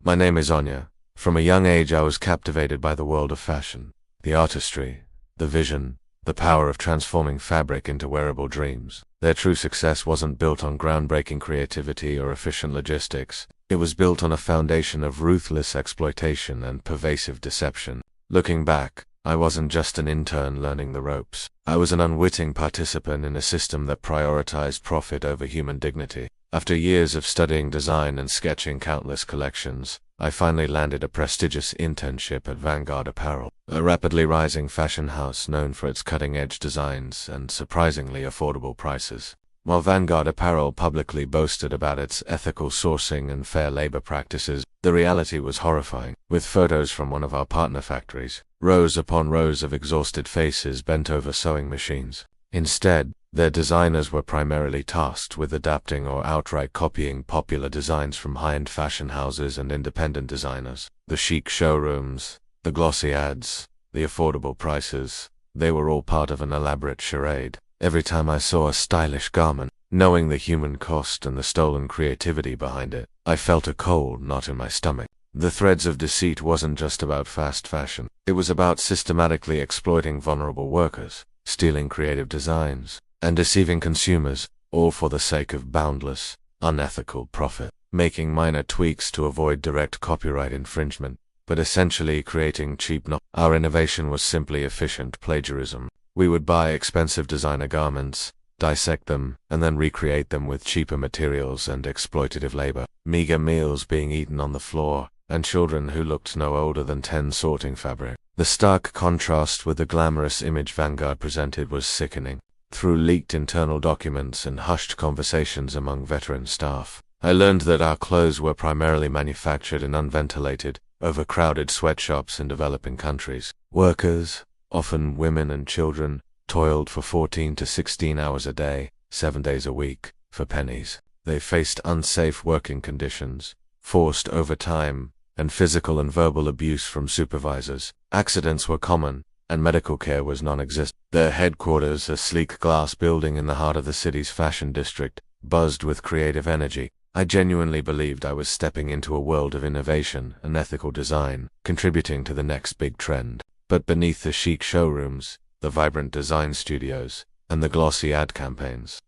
My name is Anya. From a young age I was captivated by the world of fashion, the artistry, the vision, the power of transforming fabric into wearable dreams. Their true success wasn't built on groundbreaking creativity or efficient logistics. It was built on a foundation of ruthless exploitation and pervasive deception. Looking back, I wasn't just an intern learning the ropes. I was an unwitting participant in a system that prioritized profit over human dignity. After years of studying design and sketching countless collections, I finally landed a prestigious internship at Vanguard Apparel, a rapidly rising fashion house known for its cutting-edge designs and surprisingly affordable prices. While Vanguard Apparel publicly boasted about its ethical sourcing and fair labor practices, the reality was horrifying. With photos from one of our partner factories, rows upon rows of exhausted faces bent over sewing machines. Instead, their designers were primarily tasked with adapting or outright copying popular designs from high-end fashion houses and independent designers. The chic showrooms, the glossy ads, the affordable prices, they were all part of an elaborate charade. Every time I saw a stylish garment, knowing the human cost and the stolen creativity behind it, I felt a cold knot in my stomach. The Threads of Deceit wasn't just about fast fashion. It was about systematically exploiting vulnerable workers, stealing creative designs, and deceiving consumers, all for the sake of boundless, unethical profit. Making minor tweaks to avoid direct copyright infringement, but essentially creating cheap Our innovation was simply efficient plagiarism. We would buy expensive designer garments, dissect them, and then recreate them with cheaper materials and exploitative labor. Meager meals being eaten on the floor, and children who looked no older than 10 sorting fabric. The stark contrast with the glamorous image Vanguard presented was sickening. Through leaked internal documents and hushed conversations among veteran staff, I learned that our clothes were primarily manufactured in unventilated, overcrowded sweatshops in developing countries. Workers, often women and children, toiled for 14 to 16 hours a day, 7 days a week, for pennies. They faced unsafe working conditions, forced overtime, and physical and verbal abuse from supervisors. Accidents were common, and medical care was non-existent. Their headquarters, a sleek glass building in the heart of the city's fashion district, buzzed with creative energy. I genuinely believed I was stepping into a world of innovation and ethical design, contributing to the next big trend. But beneath the chic showrooms, the vibrant design studios, and the glossy ad campaigns,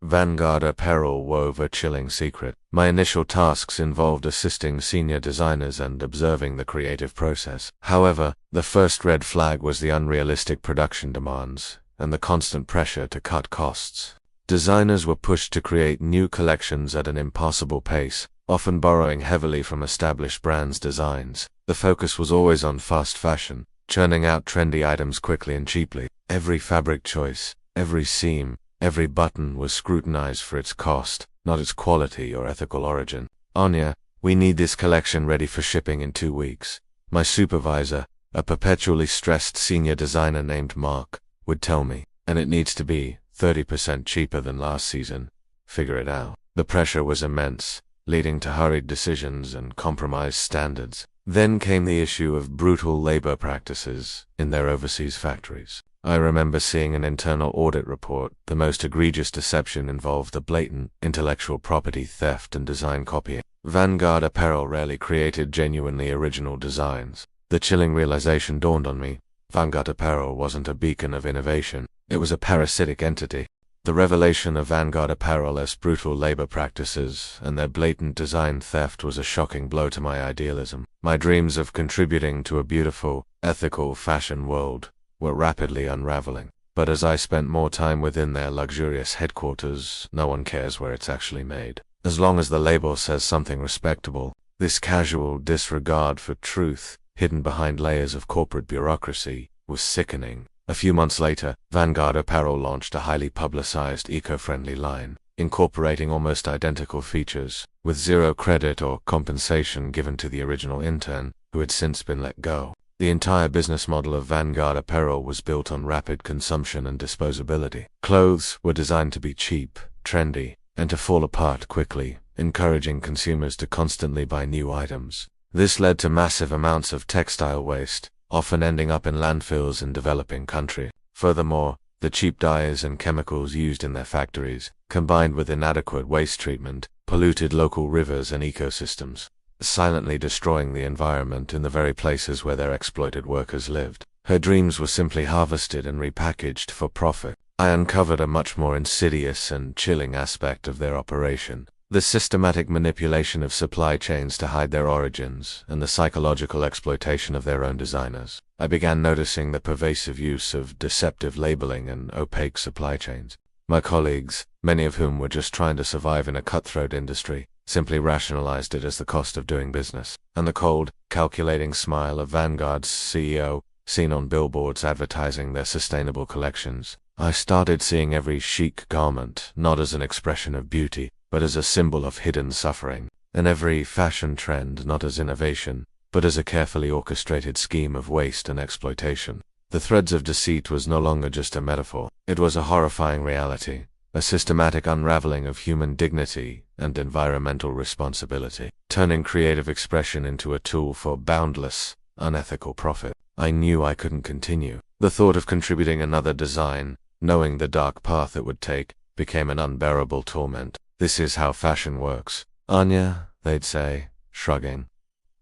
Vanguard Apparel wove a chilling secret. My initial tasks involved assisting senior designers and observing the creative process. However, the first red flag was the unrealistic production demands and the constant pressure to cut costs. Designers were pushed to create new collections at an impossible pace, often borrowing heavily from established brands' designs. The focus was always on fast fashion, churning out trendy items quickly and cheaply. Every fabric choice, every seam, every button was scrutinized for its cost, not its quality or ethical origin. Anya, we need this collection ready for shipping in 2 weeks. My supervisor, a perpetually stressed senior designer named Mark, would tell me, and it needs to be 30% cheaper than last season. Figure it out. The pressure was immense, leading to hurried decisions and compromised standards. Then came the issue of brutal labor practices in their overseas factories. I remember seeing an internal audit report. The most egregious deception involved the blatant intellectual property theft and design copying. Vanguard Apparel rarely created genuinely original designs. The chilling realization dawned on me. Vanguard Apparel wasn't a beacon of innovation. It was a parasitic entity. The revelation of Vanguard Apparel's brutal labor practices and their blatant design theft was a shocking blow to my idealism. My dreams of contributing to a beautiful, ethical fashion world were rapidly unraveling. But as I spent more time within their luxurious headquarters, no one cares where it's actually made. As long as the label says something respectable, this casual disregard for truth, hidden behind layers of corporate bureaucracy, was sickening. A few months later, Vanguard Apparel launched a highly publicized eco-friendly line, incorporating almost identical features, with zero credit or compensation given to the original intern, who had since been let go. The entire business model of Vanguard Apparel was built on rapid consumption and disposability. Clothes were designed to be cheap, trendy, and to fall apart quickly, encouraging consumers to constantly buy new items. This led to massive amounts of textile waste, often ending up in landfills in developing countries. Furthermore, the cheap dyes and chemicals used in their factories, combined with inadequate waste treatment, polluted local rivers and ecosystems. silently destroying the environment in the very places where their exploited workers lived. Her dreams were simply harvested and repackaged for profit. I uncovered a much more insidious and chilling aspect of their operation: the systematic manipulation of supply chains to hide their origins, and the psychological exploitation of their own designers. I began noticing the pervasive use of deceptive labeling and opaque supply chains. My colleagues, many of whom were just trying to survive in a cutthroat industry, simply rationalized it as the cost of doing business. And the cold, calculating smile of Vanguard's CEO, seen on billboards advertising their sustainable collections. I started seeing every chic garment not as an expression of beauty, but as a symbol of hidden suffering, and every fashion trend not as innovation, but as a carefully orchestrated scheme of waste and exploitation. The Threads of Deceit was no longer just a metaphor. It was a horrifying reality, a systematic unraveling of human dignity and environmental responsibility, turning creative expression into a tool for boundless, unethical profit. I knew I couldn't continue. The thought of contributing another design, knowing the dark path it would take, became an unbearable torment. "This is how fashion works, Anya," they'd say, shrugging.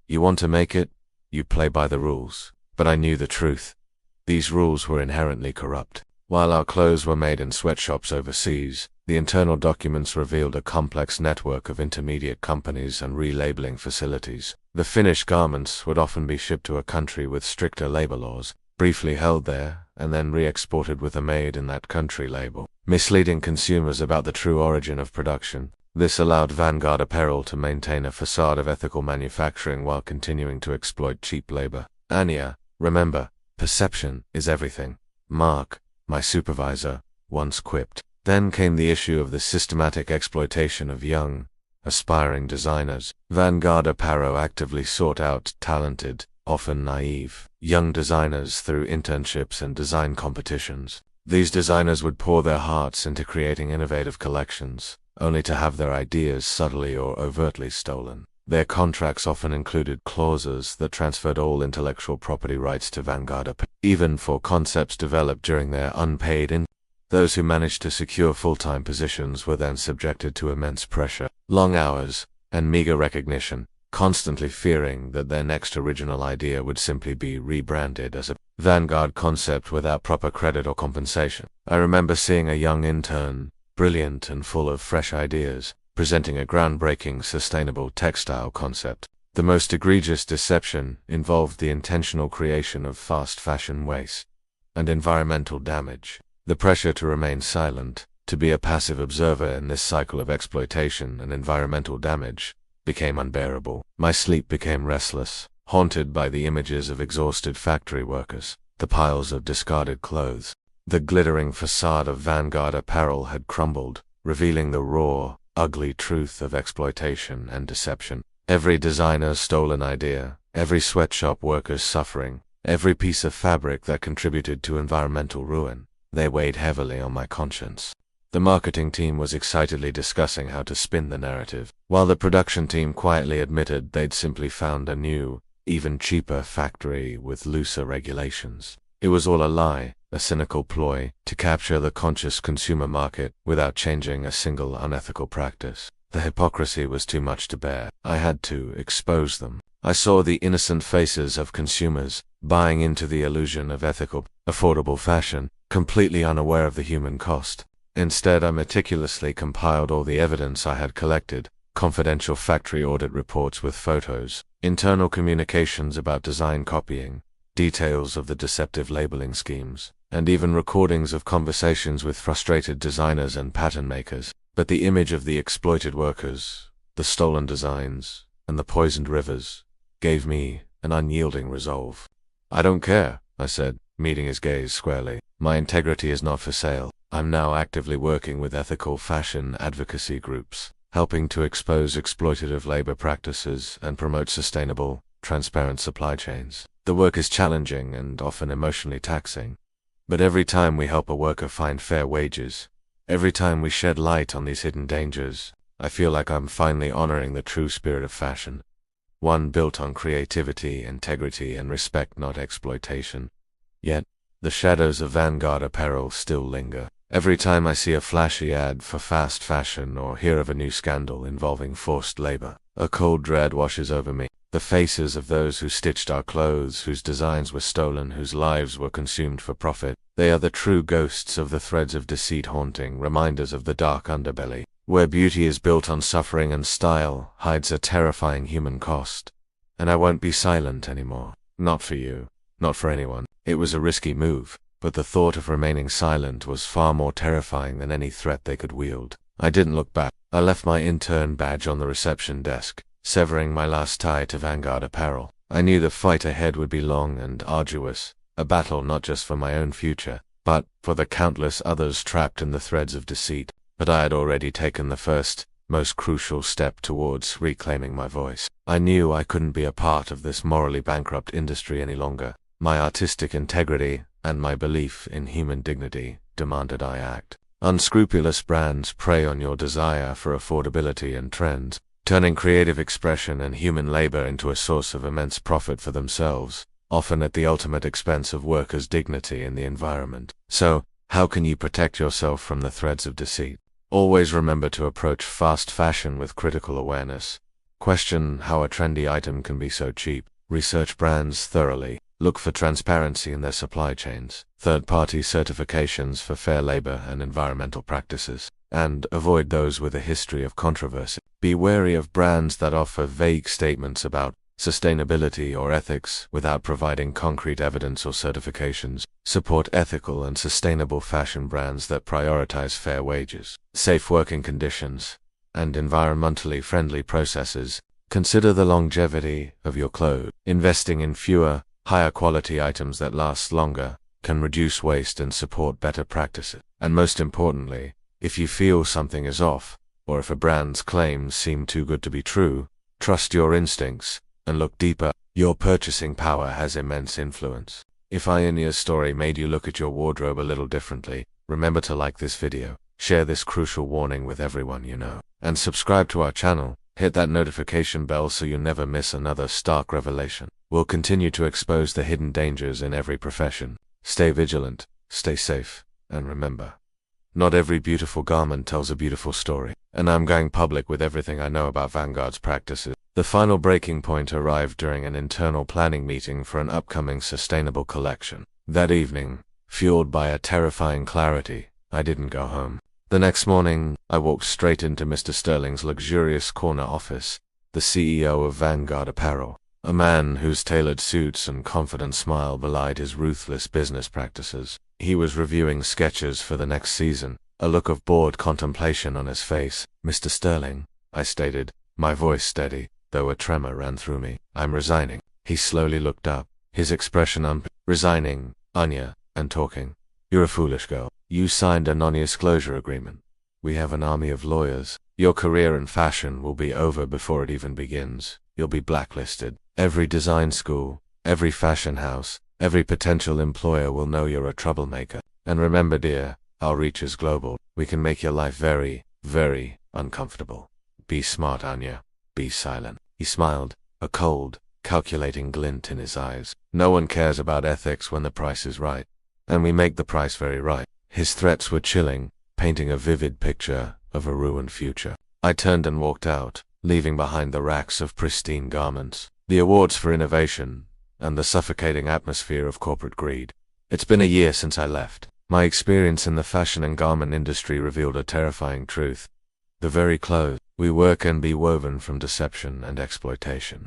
"You want to make it, you play by the rules." But I knew the truth. These rules were inherently corrupt. While our clothes were made in sweatshops overseas, the internal documents revealed a complex network of intermediate companies and relabeling facilities. The finished garments would often be shipped to a country with stricter labor laws, briefly held there, and then re-exported with a made in that country label, misleading consumers about the true origin of production. This allowed Vanguard Apparel to maintain a facade of ethical manufacturing while continuing to exploit cheap labor. "Anya, remember, perception is everything," Mark, my supervisor, once quipped. Then came the issue of the systematic exploitation of young, aspiring designers. Vanguard Apparel actively sought out talented, often naive, young designers through internships and design competitions. These designers would pour their hearts into creating innovative collections, only to have their ideas subtly or overtly stolen. Their contracts often included clauses that transferred all intellectual property rights to Vanguard Apparel, even for concepts developed during their unpaid internship. Those who managed to secure full-time positions were then subjected to immense pressure, long hours, and meager recognition, constantly fearing that their next original idea would simply be rebranded as a Vanguard concept without proper credit or compensation. I remember seeing a young intern, brilliant and full of fresh ideas, presenting a groundbreaking sustainable textile concept. The most egregious deception involved the intentional creation of fast fashion waste and environmental damage. The pressure to remain silent, to be a passive observer in this cycle of exploitation and environmental damage, became unbearable. My sleep became restless, haunted by the images of exhausted factory workers, the piles of discarded clothes. The glittering facade of Vanguard Apparel had crumbled, revealing the raw, ugly truth of exploitation and deception. Every designer's stolen idea, every sweatshop worker's suffering, every piece of fabric that contributed to environmental ruin, they weighed heavily on my conscience. The marketing team was excitedly discussing how to spin the narrative, while the production team quietly admitted they'd simply found a new, even cheaper factory with looser regulations. It was all a lie, a cynical ploy to capture the conscious consumer market without changing a single unethical practice. The hypocrisy was too much to bear. I had to expose them. I saw the innocent faces of consumers buying into the illusion of ethical, affordable fashion, completely unaware of the human cost. Instead, I meticulously compiled all the evidence I had collected: confidential factory audit reports with photos, internal communications about design copying, details of the deceptive labeling schemes, and even recordings of conversations with frustrated designers and pattern makers. But the image of the exploited workers, the stolen designs, and the poisoned rivers gave me an unyielding resolve. "I don't care," I said, meeting his gaze squarely. "My integrity is not for sale." I'm now actively working with ethical fashion advocacy groups, helping to expose exploitative labor practices and promote sustainable, transparent supply chains. The work is challenging and often emotionally taxing. But every time we help a worker find fair wages, every time we shed light on these hidden dangers, I feel like I'm finally honoring the true spirit of fashion. One built on creativity, integrity, and respect, not exploitation. Yet, the shadows of Vanguard Apparel still linger. Every time I see a flashy ad for fast fashion or hear of a new scandal involving forced labor, a cold dread washes over me. The faces of those who stitched our clothes, whose designs were stolen, whose lives were consumed for profit, they are the true ghosts of the threads of deceit haunting, reminders of the dark underbelly, where beauty is built on suffering and style hides a terrifying human cost. And I won't be silent anymore. Not for you. Not for anyone. It was a risky move, but the thought of remaining silent was far more terrifying than any threat they could wield. I didn't look back. I left my intern badge on the reception desk, severing my last tie to Vanguard Apparel. I knew the fight ahead would be long and arduous, a battle not just for my own future, but for the countless others trapped in the threads of deceit. But I had already taken the first, most crucial step towards reclaiming my voice. I knew I couldn't be a part of this morally bankrupt industry any longer. My artistic integrity and my belief in human dignity demanded I act. Unscrupulous brands prey on your desire for affordability and trends, turning creative expression and human labor into a source of immense profit for themselves, often at the ultimate expense of workers' dignity and the environment. So, how can you protect yourself from the threads of deceit? Always remember to approach fast fashion with critical awareness. Question how a trendy item can be so cheap. Research brands thoroughly. Look for transparency in their supply chains, third-party certifications for fair labor and environmental practices, and avoid those with a history of controversy. Be wary of brands that offer vague statements about sustainability or ethics without providing concrete evidence or certifications. Support ethical and sustainable fashion brands that prioritize fair wages, safe working conditions, and environmentally friendly processes. Consider the longevity of your clothes. Investing in fewer, higher quality items that last longer can reduce waste and support better practices. And most importantly, if you feel something is off, or if a brand's claims seem too good to be true, trust your instincts and look deeper. Your purchasing power has immense influence. If Anya's story made you look at your wardrobe a little differently, remember to like this video, share this crucial warning with everyone you know, and subscribe to our channel. Hit that notification bell so you never miss another stark revelation. We'll continue to expose the hidden dangers in every profession. Stay vigilant, stay safe, and remember, not every beautiful garment tells a beautiful story. And I'm going public with everything I know about Vanguard's practices. The final breaking point arrived during an internal planning meeting for an upcoming sustainable collection. That evening, fueled by a terrifying clarity, I didn't go home. The next morning, I walked straight into Mr. Sterling's luxurious corner office, the CEO of Vanguard Apparel, a man whose tailored suits and confident smile belied his ruthless business practices. He was reviewing sketches for the next season, a look of bored contemplation on his face. "Mr. Sterling," I stated, my voice steady, though a tremor ran through me. "I'm resigning." He slowly looked up, his expression resigning, Anya, and talking. "You're a foolish girl. You signed a non-disclosure agreement. We have an army of lawyers. Your career in fashion will be over before it even begins. You'll be blacklisted. Every design school, every fashion house, every potential employer will know you're a troublemaker. And remember, dear, our reach is global. We can make your life very, very uncomfortable. Be smart, Anya. Be silent." He smiled, a cold, calculating glint in his eyes. "No one cares about ethics when the price is right. And we make the price very right." His threats were chilling, painting a vivid picture of a ruined future. I turned and walked out, leaving behind the racks of pristine garments, the awards for innovation, and the suffocating atmosphere of corporate greed. It's been a year since I left. My experience in the fashion and garment industry revealed a terrifying truth. The very clothes we wear can be woven from deception and exploitation.